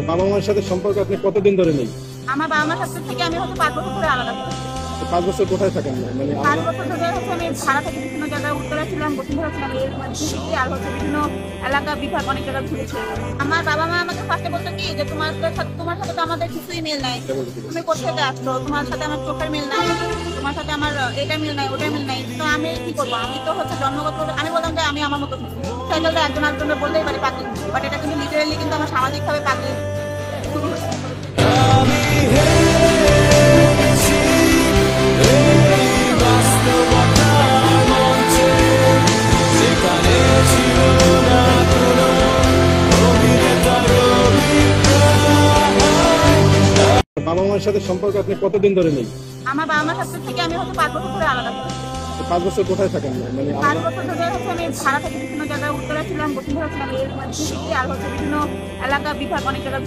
বাবা মায়ের সাথে সম্পর্ক আপনি কতদিন ধরে নেই? আমার বাবা মার কাছ থেকে আমি হয়তো 5 বছর ধরে আলাদা থাকি। 5 বছর কোথায় থাকেন? মানে 5 বছর ধরে হচ্ছে আমি ভাড়া থেকে বিভিন্ন জায়গায় উত্তরা ছিলাম, বসুন্ধরা ছিলাম, এর মধ্যে আর হচ্ছে বিভিন্ন এলাকা বিভাগ অনেক জায়গায় ঘুরেছি। আমার বাবা মা আমাকে ফার্স্টে বলতো কি যে তোমার সাথে তো আমাদের কিছুই মিল নাই, তুমি কোথা থেকে আসছো, তোমার সাথে আমার চোখের মিল নাই, তোমার সাথে আমার এটা মিল নাই, ওটা মিল নাই, তো আমি কি করবো? আমি তো হচ্ছে জন্মগত, আমি বললাম যে আমি আমার মতো সাইকেলটা একজন আরেকজনের বললেই পারি পাগলি, বাট এটা কিন্তু লিটারেলি কিন্তু আমার সামাজিকভাবে পাগলি শুরু হয়েছে। বাবা মায়ের সাথে সম্পর্ক আপনি কতদিন ধরে নেই? আমার বাবা মার কাছ থেকে আমি হয়তো 5 বছর ধরে আলাদা থাকি। 5 বছর কোথায় থাকেন? মানে 5 বছর ধরে হচ্ছে আমি ভাড়া থেকে বিভিন্ন জায়গায় উত্তরা ছিলাম, বসুন্ধরা ছিলাম, এর মধ্যে আর হচ্ছে বিভিন্ন এলাকা বিভাগ অনেক জায়গায়